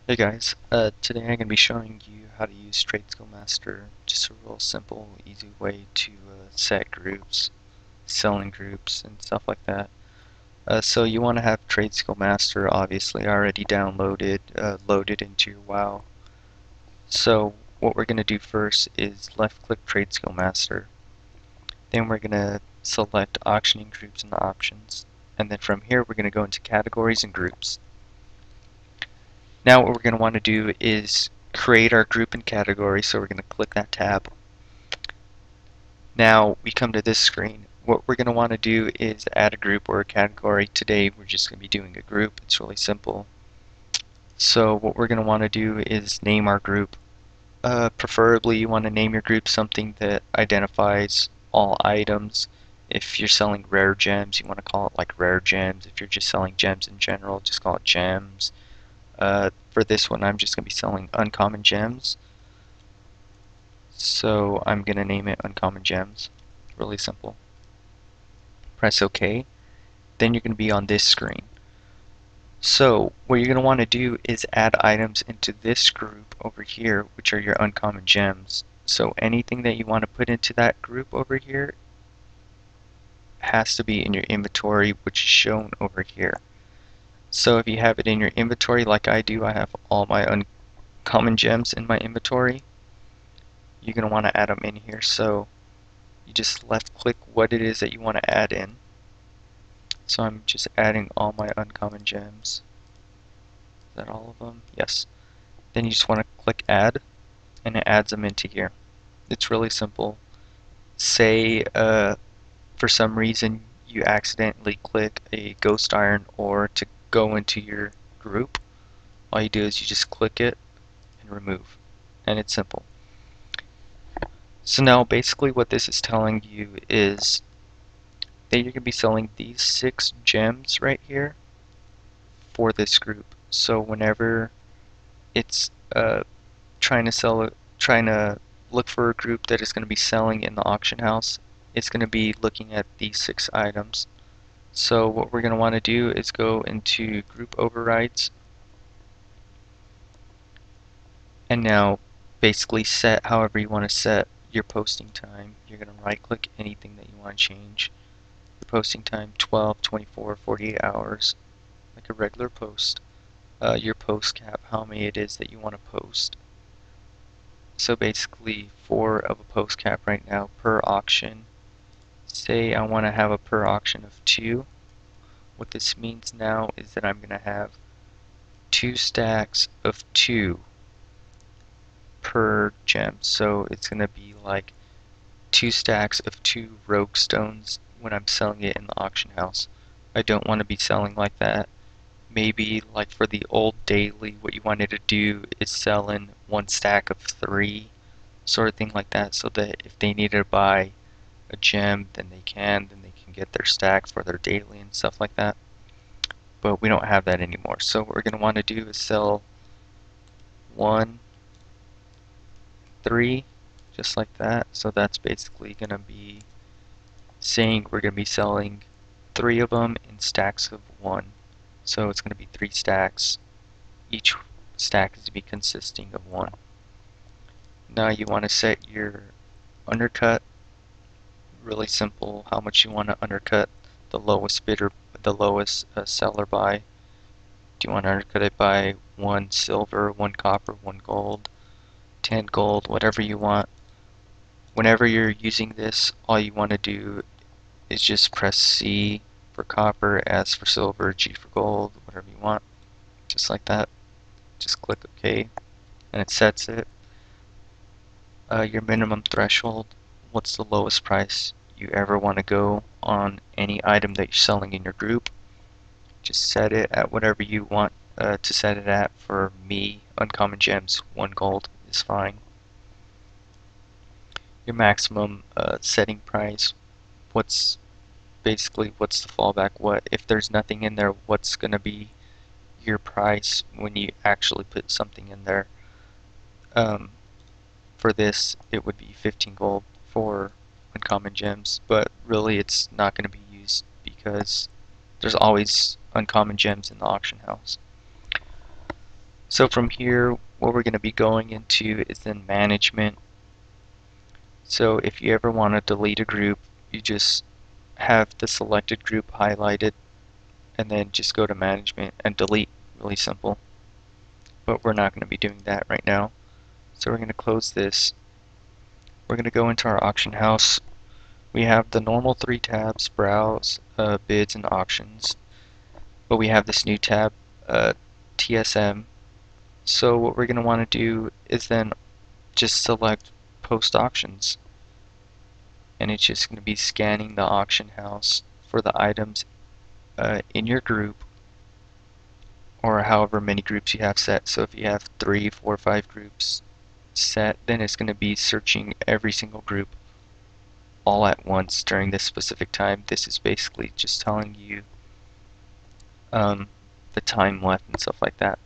Hey guys, today I'm going to be showing you how to use TradeSkill Master, just a real simple, easy way to set groups, selling groups, and stuff like that. So you want to have TradeSkill Master obviously already downloaded, loaded into your WoW. So what we're going to do first is left-click TradeSkill Master. Then we're going to select auctioning groups in the options, and then from here we're going to go into categories and groups. Now what we're going to want to do is create our group and category, so we're going to click that tab. Now we come to this screen. What we're going to want to do is add a group or a category. Today we're just going to be doing a group. It's really simple. So what we're going to want to do is name our group. Preferably you want to name your group something that identifies all items. If you're selling rare gems, you want to call it like rare gems. If you're just selling gems in general, just call it gems. For this one, I'm just going to be selling uncommon gems. So I'm going to name it uncommon gems. Really simple. Press OK. Then you're going to be on this screen. So what you're going to want to do is add items into this group over here, which are your uncommon gems. So anything that you want to put into that group over here has to be in your inventory, which is shown over here. So if you have it in your inventory like I do, I have all my uncommon gems in my inventory. You're going to want to add them in here. So you just left click what it is that you want to add in. So I'm just adding all my uncommon gems. Is that all of them? Yes. Then you just want to click add, and it adds them into here. It's really simple. Say for some reason you accidentally click a ghost iron ore to go into your group. All you do is you just click it and remove, and it's simple. So now basically what this is telling you is that you're going to be selling these 6 gems right here for this group. So whenever it's trying to look for a group that is going to be selling in the auction house, it's going to be looking at these 6 items. So what we're going to want to do is go into group overrides, and now basically set however you want to set your posting time. You're going to right click anything that you want to change. Your posting time 12, 24, 48 hours, like a regular post. Your post cap, how many it is that you want to post. So basically 4 of a post cap right now per auction. Say I want to have a per auction of 2. What this means now is that I'm going to have 2 stacks of 2 per gem. So it's going to be like 2 stacks of 2 rogue stones when I'm selling it in the auction house. I don't want to be selling like that. Maybe like for the old daily, what you wanted to do is sell in 1 stack of 3, sort of thing like that, so that if they needed to buy a gem, then they can get their stack for their daily and stuff like that. But we don't have that anymore. So what we're going to want to do is sell 1, 3, just like that. So that's basically going to be saying we're going to be selling 3 of them in stacks of 1. So it's going to be 3 stacks. Each stack is to be consisting of 1. Now you want to set your undercut. Really simple, how much you want to undercut the lowest bidder, the lowest seller by. Do you want to undercut it by 1 silver, 1 copper, 1 gold, 10 gold, whatever you want. Whenever you're using this, all you want to do is just press C for copper, S for silver, G for gold, whatever you want. Just like that. Just click OK, and it sets it. Your minimum threshold, what's the lowest price you ever want to go on any item that you're selling in your group. Just set it at whatever you want to set it at. For me, uncommon gems, 1 gold is fine. Your maximum setting price, what's the fallback? What if there's nothing in there, what's going to be your price when you actually put something in there? For this, it would be 15 gold for uncommon gems, but really it's not going to be used because there's always uncommon gems in the auction house. So from here, what we're going to be going into is then management. So if you ever want to delete a group, you just have the selected group highlighted and then just go to management and delete. Really simple. But we're not going to be doing that right now. So we're going to close this. We're going to go into our auction house. We have the normal three tabs: browse, bids, and auctions. But we have this new tab, TSM. So what we're going to want to do is then just select post auctions. And it's just going to be scanning the auction house for the items in your group, or however many groups you have set. So if you have 3, 4, 5 groups set, then it's going to be searching every single group all at once during this specific time. This is basically just telling you the time left and stuff like that.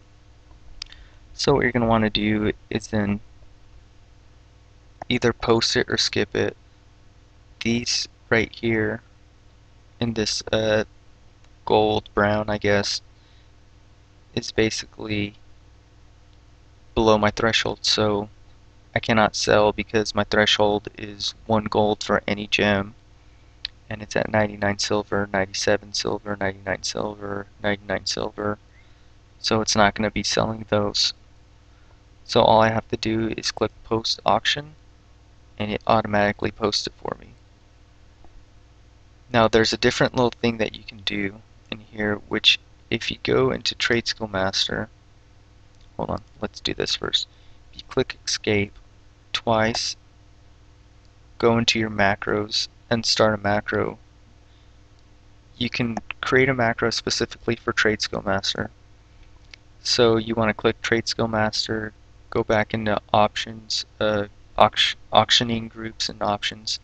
So what you're going to want to do is then either post it or skip it. These right here in this gold brown, I guess, is basically below my threshold, so I cannot sell because my threshold is 1 gold for any gem, and it's at 99 silver, 97 silver, 99 silver, 99 silver, so it's not going to be selling those. So all I have to do is click post auction and it automatically posts it for me. Now there's a different little thing that you can do in here, which if you go into Trade Skill Master, hold on, let's do this first. If you click escape twice, go into your macros and start a macro. You can create a macro specifically for Trade Skill Master. So you want to click Trade Skill Master, go back into options, auctioning groups and options.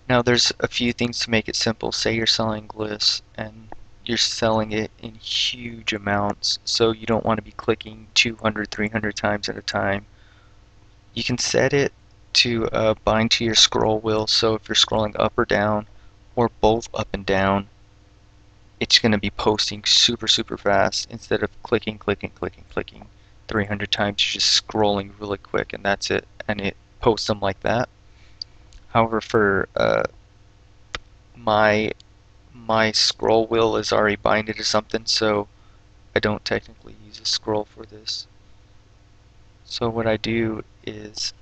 Now there's a few things to make it simple. Say you're selling glyphs and you're selling it in huge amounts, so you don't want to be clicking 200, 300 times at a time. You can set it to bind to your scroll wheel, so if you're scrolling up or down, or both up and down, it's going to be posting super fast instead of clicking 300 times. You're just scrolling really quick and that's it, and it posts them like that. However, for my scroll wheel is already binded to something, so I don't technically use a scroll for this. So what I do is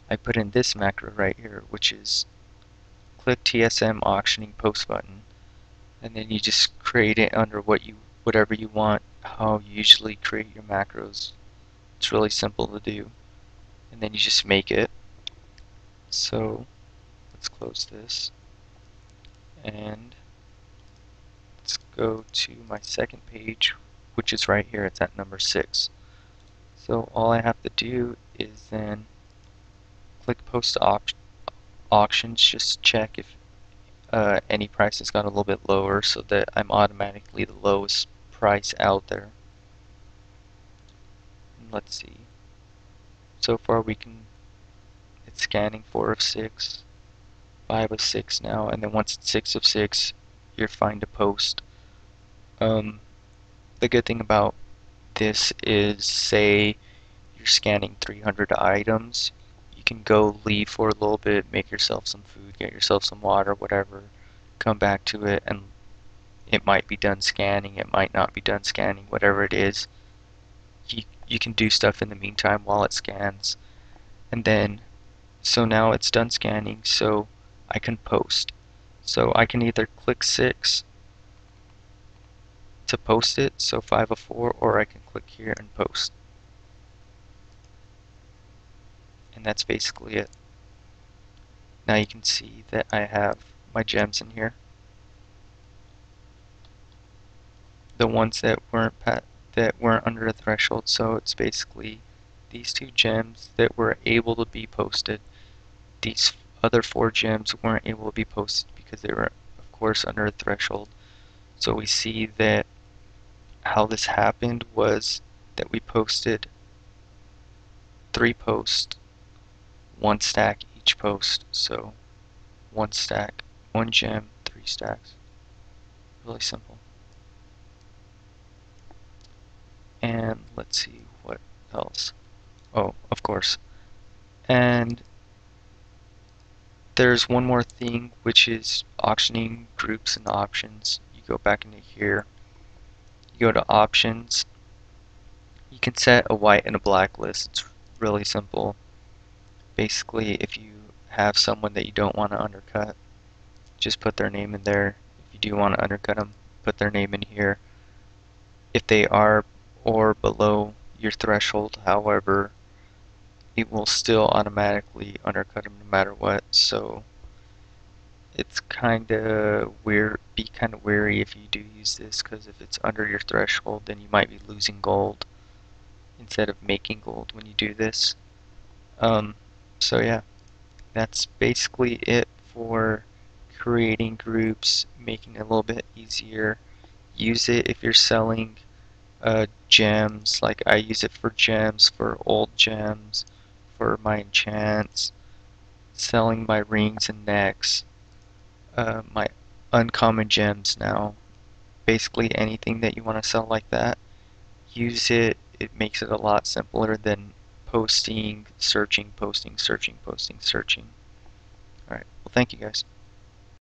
I put in this macro right here, which is click TSM auctioning post button, and then you just create it under whatever you want, how you usually create your macros. It's really simple to do, and then you just make it. So let's close this and let's go to my second page, which is right here. It's at number 6. So all I have to do is then click post auctions, just check if any price has got a little bit lower so that I'm automatically the lowest price out there. And let's see. So far it's scanning 4 of 6, 5 of 6 now, and then once it's 6 of 6, you're fine to post. The good thing about this is, say you're scanning 300 items, you can go leave for a little bit, make yourself some food, get yourself some water, whatever, come back to it, and it might be done scanning, it might not be done scanning, whatever it is. You can do stuff in the meantime while it scans. And then, so now it's done scanning, so I can post. So I can either click 6 to post it, so 5 of 4, or I can click here and post. And that's basically it. Now you can see that I have my gems in here. The ones that weren't under a threshold, so it's basically these 2 gems that were able to be posted. These other 4 gems weren't able to be posted because they were, of course, under a threshold. So we see that how this happened was that we posted 3 posts, 1 stack each post. So 1 stack, 1 gem, 3 stacks. Really simple. let's see what else. Oh, of course. And there's one more thing, which is auctioning groups and options. You go back into here, you go to options. You can set a white and a black list. It's really simple. Basically, if you have someone that you don't want to undercut, just put their name in there. If you do want to undercut them, put their name in here. If they are or below your threshold, however, it will still automatically undercut them no matter what. So it's kind of weird. Be kind of wary if you do use this, because if it's under your threshold, then you might be losing gold instead of making gold when you do this. Um, so yeah, that's basically it for creating groups, making it a little bit easier. Use it if you're selling gems, like I use it for gems, for old gems, for my enchants, selling my rings and necks, my uncommon gems now. Basically anything that you want to sell like that, use it. It makes it a lot simpler than posting, searching, posting, searching, posting, searching. Alright, well thank you guys.